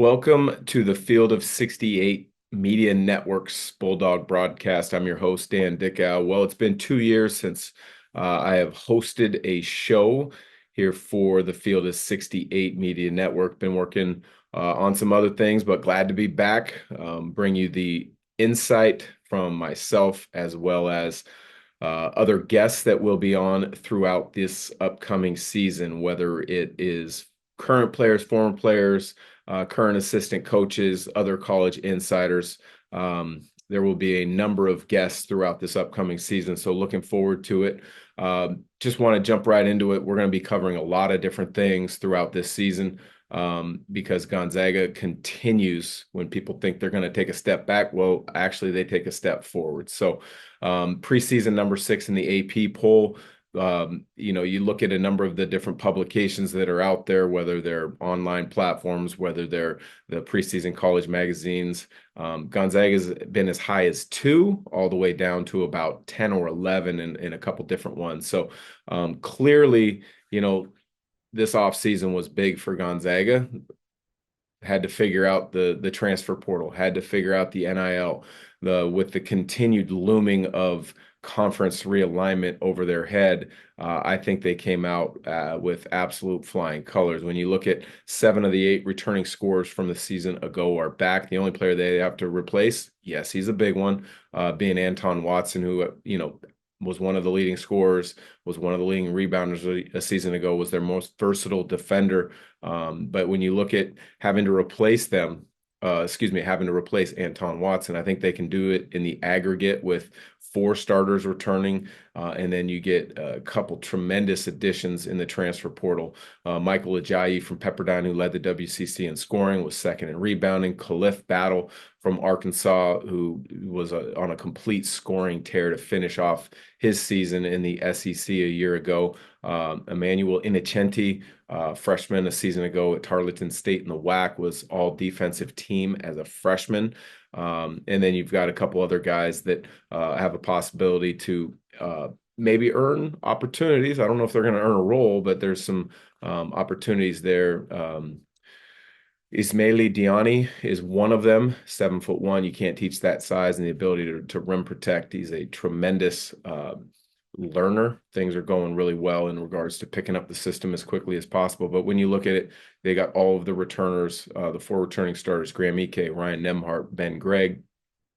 Welcome to the Field of 68 Media Network's Bulldog broadcast. I'm your host, Dan Dickau. Well, it's been 2 years since I have hosted a show here for the Field of 68 Media Network. Been working on some other things, but glad to be back. Bring you the insight from myself as well as other guests that will be on throughout this upcoming season, whether it is current players, former players, current assistant coaches, other college insiders. There will be a number of guests throughout this upcoming season, so looking forward to it. Just want to jump right into it. We're going to be covering a lot of different things throughout this season because Gonzaga continues when people think they're going to take a step back. Well, actually, they take a step forward. So preseason number 6 in the AP poll. You look at a number of the different publications that are out there, whether they're online platforms, whether they're the preseason college magazines. Gonzaga's been as high as 2 all the way down to about 10 or 11 in a couple different ones. So clearly, this offseason was big for Gonzaga. Had to figure out the transfer portal, had to figure out the NIL, with the continued looming of conference realignment over their head. I think they came out with absolute flying colors. When you look at 7 of the 8 returning scorers from the season ago are back. The only player they have to replace, yes, he's a big one, being Anton Watson, who was one of the leading scorers, was one of the leading rebounders a season ago, was their most versatile defender. But when you look at having to replace having to replace Anton Watson, I think they can do it in the aggregate with 4 starters returning, and then you get a couple tremendous additions in the transfer portal. Michael Ajayi from Pepperdine, who led the WCC in scoring, was second in rebounding. Khalif Battle from Arkansas, who was on a complete scoring tear to finish off his season in the SEC a year ago. Emmanuel Innocenti, freshman a season ago at Tarleton State in the WAC, was all defensive team as a freshman. And then you've got a couple other guys that have a possibility to maybe earn opportunities. I don't know if they're going to earn a role, but there's some opportunities there. Ismaili Diani is one of them, 7'1". You can't teach that size and the ability to rim protect. He's a tremendous learner. Things are going really well in regards to picking up the system as quickly as possible. But when you look at it, they got all of the returners, the 4 returning starters: Graham Ike, Ryan Nemhart, Ben Gregg,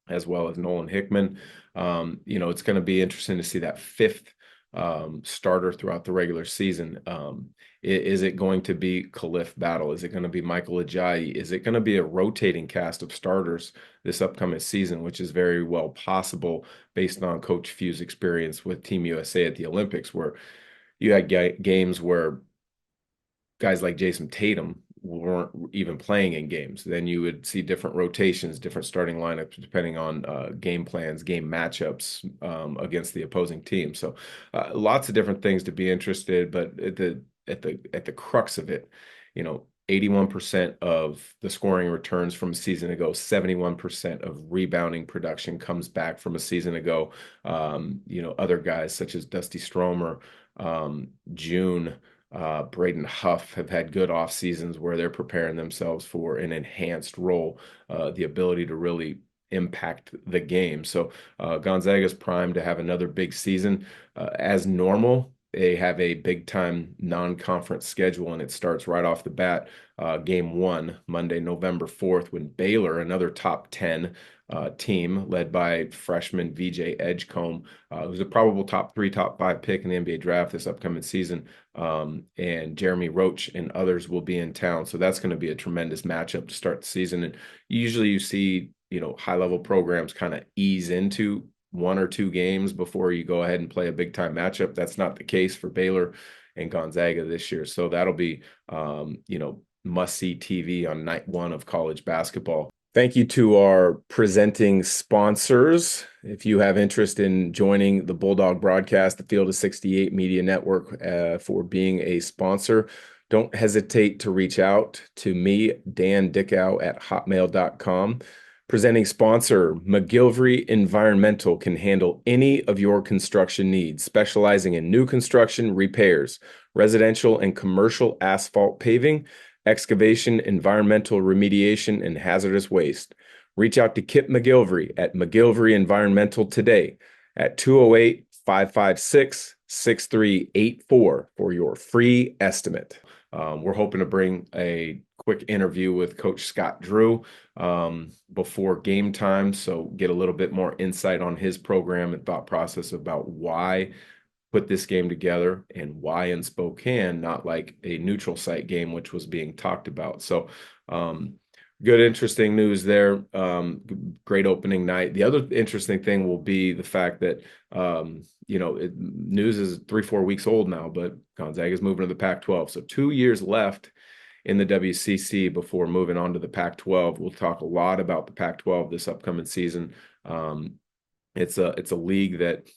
as well as Nolan Hickman. It's going to be interesting to see that 5th starter throughout the regular season. Is it going to be Khalif Battle? Is it going to be Michael Ajayi? Is it going to be a rotating cast of starters this upcoming season, which is very well possible based on Coach Few's experience with Team USA at the Olympics, where you had games where guys like Jason Tatum weren't even playing in games. Then you would see different rotations, different starting lineups, depending on game plans, game matchups against the opposing team. So lots of different things to be interested, but at the crux of it, 81% of the scoring returns from a season ago, 71% of rebounding production comes back from a season ago. Other guys such as Dusty Stromer, June, Braden Huff have had good off seasons where they're preparing themselves for an enhanced role, the ability to really impact the game. So Gonzaga's primed to have another big season. As normal, they have a big-time non-conference schedule, and it starts right off the bat. Game 1, Monday, November 4th, when Baylor, another top 10 team led by freshman VJ Edgecombe, who's a probable top 3, top 5 pick in the NBA draft this upcoming season, and Jeremy Roach and others will be in town. So that's going to be a tremendous matchup to start the season. And usually you see, high-level programs kind of ease into 1 or 2 games before you go ahead and play a big-time matchup. That's not the case for Baylor and Gonzaga this year. So that'll be, must-see TV on night 1 of college basketball. Thank you to our presenting sponsors. If you have interest in joining the Bulldog broadcast, the Field of 68 Media Network, for being a sponsor, don't hesitate to reach out to me, Dan Dickau, at hotmail.com. Presenting sponsor, McGilvery Environmental can handle any of your construction needs, specializing in new construction, repairs, residential and commercial asphalt paving, excavation, environmental remediation, and hazardous waste. Reach out to Kip McGilvery at McGilvery Environmental today at 208-556-6384 for your free estimate. We're hoping to bring a quick interview with Coach Scott Drew before game time, so get a little bit more insight on his program and thought process about why put this game together and why in Spokane, not like a neutral site game, which was being talked about. So good, interesting news there. Great opening night. The other interesting thing will be the fact that, news is 3-4 weeks old now, but Gonzaga is moving to the Pac-12. So 2 years left in the WCC before moving on to the Pac-12. We'll talk a lot about the Pac-12 this upcoming season. It's a league that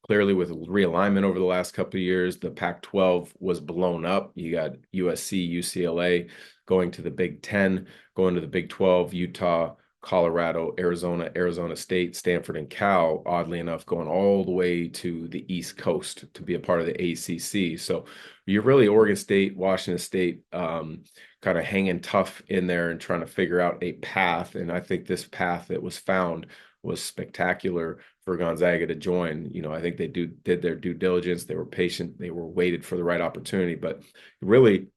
clearly with realignment over the last couple of years, the Pac-12 was blown up. You got USC, UCLA going to the Big Ten, going to the Big 12, Utah, Colorado, Arizona, Arizona State, Stanford, and Cal, oddly enough, going all the way to the East Coast to be a part of the ACC. So you're really Oregon State, Washington State, kind of hanging tough in there and trying to figure out a path. And I think this path that was found was spectacular for Gonzaga to join. I think they did their due diligence. They were patient. They were waited for the right opportunity. But really,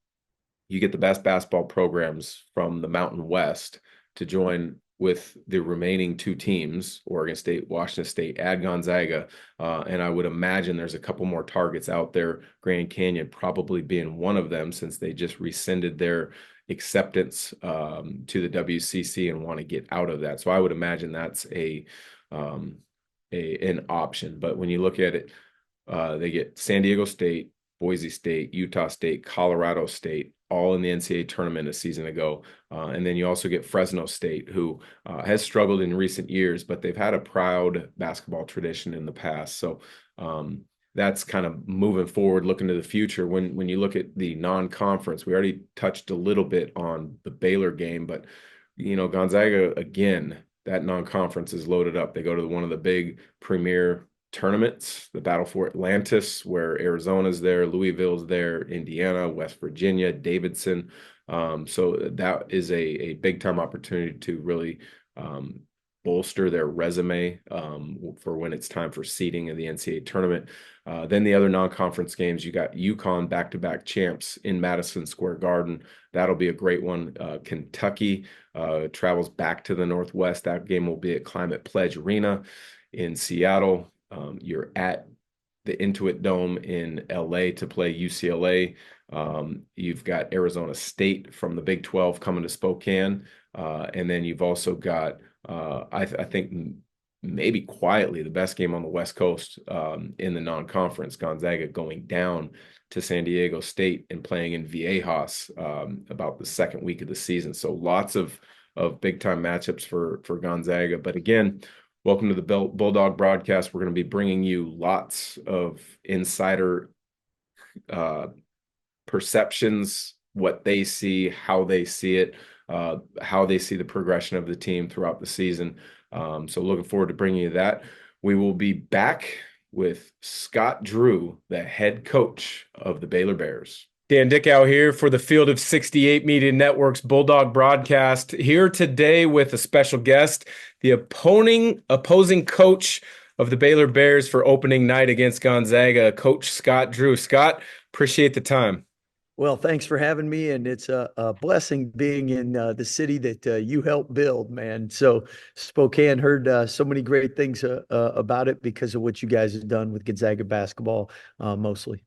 you get the best basketball programs from the Mountain West to join with the remaining two teams, Oregon State, Washington State, add Gonzaga. And I would imagine there's a couple more targets out there, Grand Canyon probably being one of them, since they just rescinded their acceptance to the WCC and want to get out of that. So I would imagine that's an option. But when you look at it, they get San Diego State, Boise State, Utah State, Colorado State, all in the NCAA tournament a season ago. And then you also get Fresno State, who has struggled in recent years, but they've had a proud basketball tradition in the past. So that's kind of moving forward, looking to the future. When you look at the non-conference, we already touched a little bit on the Baylor game, but Gonzaga, again, that non-conference is loaded up. They go to one of the big premier tournaments, the Battle for Atlantis, where Arizona's there, Louisville's there, Indiana, West Virginia, Davidson. So that is a big time opportunity to really bolster their resume for when it's time for seeding in the NCAA tournament. Then the other non-conference games, you got UConn back-to-back champs in Madison Square Garden. That'll be a great one. Kentucky travels back to the Northwest. That game will be at Climate Pledge Arena in Seattle. You're at the Intuit Dome in LA to play UCLA. You've got Arizona State from the Big 12 coming to Spokane. And then you've also got, I think maybe quietly, the best game on the West Coast in the non-conference, Gonzaga going down to San Diego State and playing in Viejas about the second week of the season. So lots of big-time matchups for Gonzaga. But again, welcome to the Bulldog broadcast. We're going to be bringing you lots of insider perceptions, what they see, how they see it, how they see the progression of the team throughout the season. So looking forward to bringing you that. We will be back with Scott Drew, the head coach of the Baylor Bears. Dan Dickau here for the Field of 68 Media Network's Bulldog broadcast, here today with a special guest, the opposing coach of the Baylor Bears for opening night against Gonzaga, Coach Scott Drew. Scott, appreciate the time. Well, thanks for having me, and it's a blessing being in the city that you helped build, man. So Spokane heard so many great things about it because of what you guys have done with Gonzaga basketball, mostly.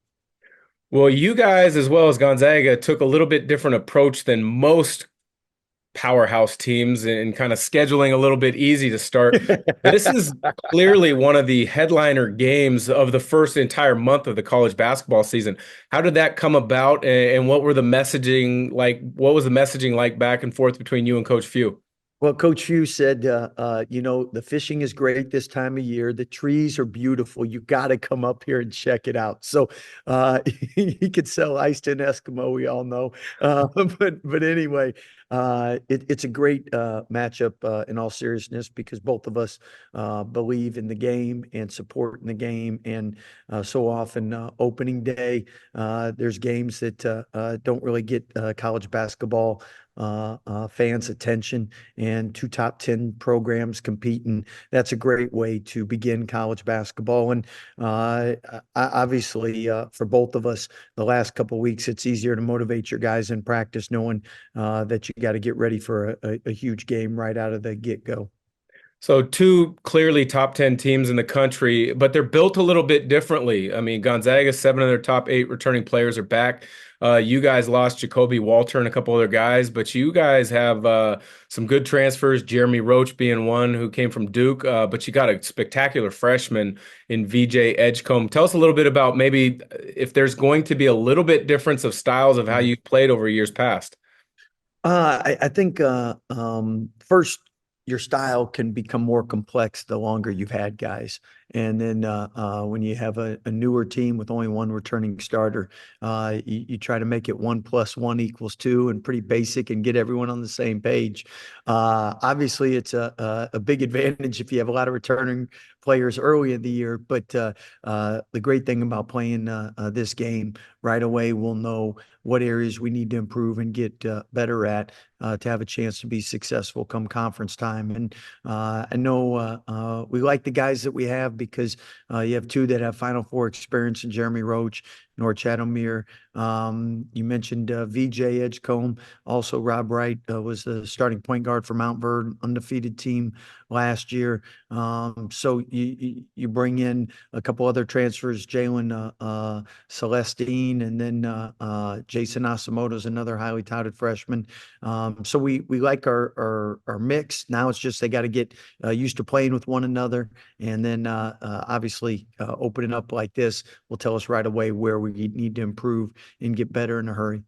Well, you guys, as well as Gonzaga, took a little bit different approach than most powerhouse teams and kind of scheduling a little bit easy to start. This is clearly one of the headliner games of the first entire month of the college basketball season. How did that come about, and what were the messaging like? What was the messaging like back and forth between you and Coach Few? Well, Coach Hugh said, the fishing is great this time of year. The trees are beautiful. You got to come up here and check it out. So he could sell ice to an Eskimo, we all know. But anyway, it's a great matchup in all seriousness because both of us believe in the game and support in the game. And so often, opening day, there's games that don't really get college basketball fans' attention and two top 10 programs competing. That's a great way to begin college basketball. And obviously, for both of us, the last couple of weeks, it's easier to motivate your guys in practice, knowing that you got to get ready for a huge game right out of the get-go. So two clearly top 10 teams in the country, but they're built a little bit differently. I mean, Gonzaga, seven of their top eight returning players are back. You guys lost Jacoby Walter and a couple other guys, but you guys have some good transfers, Jeremy Roach being one who came from Duke, but you got a spectacular freshman in VJ Edgecombe. Tell us a little bit about maybe if there's going to be a little bit difference of styles of how you played over years past. I think first, your style can become more complex the longer you've had guys. And then when you have a newer team with only one returning starter, you try to make it 1 + 1 = 2 and pretty basic and get everyone on the same page. Obviously, it's a big advantage if you have a lot of returning players early in the year. But the great thing about playing this game right away, we'll know what areas we need to improve and get better at to have a chance to be successful come conference time. And I know we like the guys that we have because you have two that have Final Four experience in Jeremy Roach, nor Chadomir. You mentioned VJ Edgecombe. Also, Rob Wright was the starting point guard for Mount Vernon, undefeated team last year. So you bring in a couple other transfers, Jalen Celestine, and then Jason Asamoto is another highly touted freshman. So we like our mix. Now it's just they got to get used to playing with one another, and then obviously opening up like this will tell us right away where we need to improve and get better in a hurry.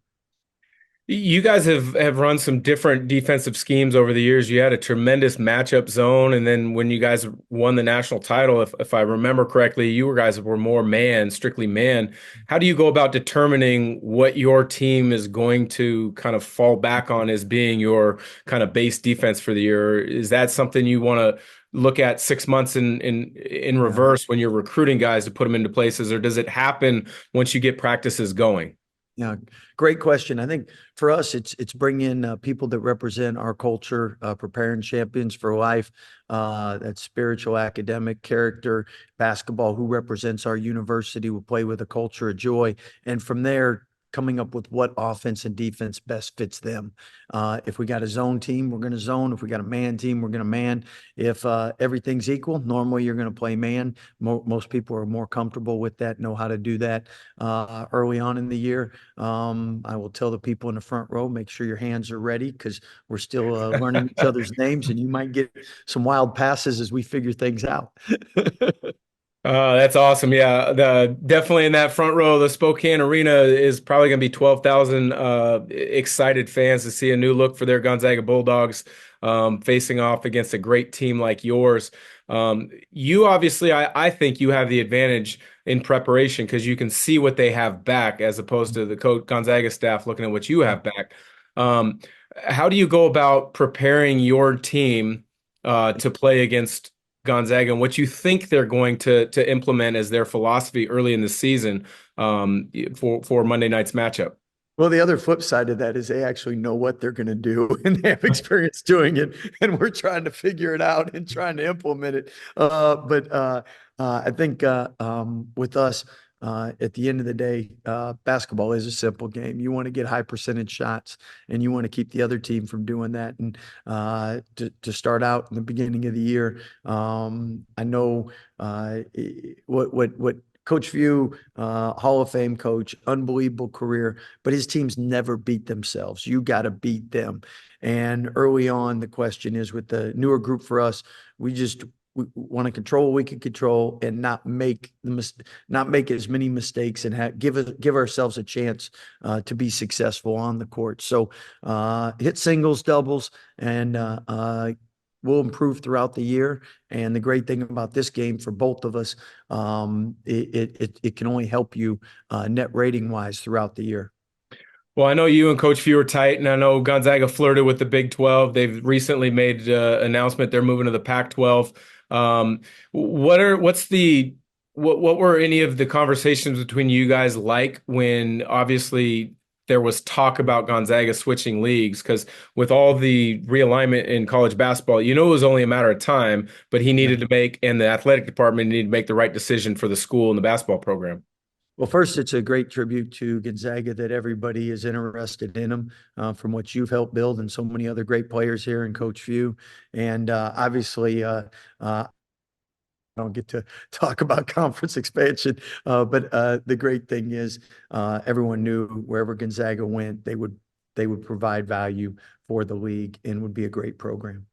You guys have run some different defensive schemes over the years. You had a tremendous matchup zone, and then when you guys won the national title, if I remember correctly, you guys were more man, strictly man. How do you go about determining what your team is going to kind of fall back on as being your kind of base defense for the year? Is that something you want to look at 6 months in Yeah. reverse when you're recruiting guys to put them into places, or does it happen once you get practices going? Yeah, great question. I think for us, it's bringing in people that represent our culture, preparing champions for life. That spiritual, academic character, basketball. Who represents our university will play with a culture of joy, and from there, coming up with what offense and defense best fits them. If we got a zone team, we're going to zone. If we got a man team, we're going to man. If everything's equal, normally you're going to play man. Most people are more comfortable with that, know how to do that early on in the year. I will tell the people in the front row, make sure your hands are ready because we're still learning each other's names, and you might get some wild passes as we figure things out. That's awesome. Yeah, definitely in that front row, the Spokane Arena is probably going to be 12,000 excited fans to see a new look for their Gonzaga Bulldogs facing off against a great team like yours. You obviously, I think you have the advantage in preparation because you can see what they have back as opposed to the Gonzaga staff looking at what you have back. Um, how do you go about preparing your team to play against Gonzaga and what you think they're going to implement as their philosophy early in the season for Monday night's matchup? Well, the other flip side of that is they actually know what they're going to do and they have experience doing it. And we're trying to figure it out and trying to implement it. But I think with us, at the end of the day, basketball is a simple game. You want to get high percentage shots and you want to keep the other team from doing that. And to start out in the beginning of the year, I know what Coach View, Hall of Fame coach, unbelievable career, but his teams never beat themselves. You got to beat them. And early on, the question is with the newer group for us, we just we want to control what we can control and not make as many mistakes and give ourselves a chance to be successful on the court. So hit singles, doubles, and we'll improve throughout the year. And the great thing about this game for both of us, it can only help you net rating wise throughout the year. Well, I know you and Coach Few are tight, and I know Gonzaga flirted with the Big 12. They've recently made announcement they're moving to the Pac-12. What were any of the conversations between you guys like when obviously there was talk about Gonzaga switching leagues? Because with all the realignment in college basketball, you know it was only a matter of time, but he Yeah. needed to make, and the athletic department needed to make the right decision for the school and the basketball program. Well, first, it's a great tribute to Gonzaga that everybody is interested in them from what you've helped build and so many other great players here and Coach Few. And obviously, I don't get to talk about conference expansion, but the great thing is everyone knew wherever Gonzaga went, they would provide value for the league and would be a great program.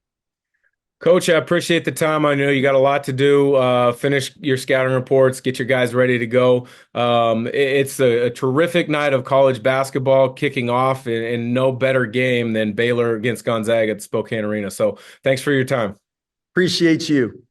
Coach, I appreciate the time. I know you got a lot to do. Finish your scouting reports, get your guys ready to go. It's a terrific night of college basketball kicking off, and no better game than Baylor against Gonzaga at Spokane Arena. So thanks for your time. Appreciate you.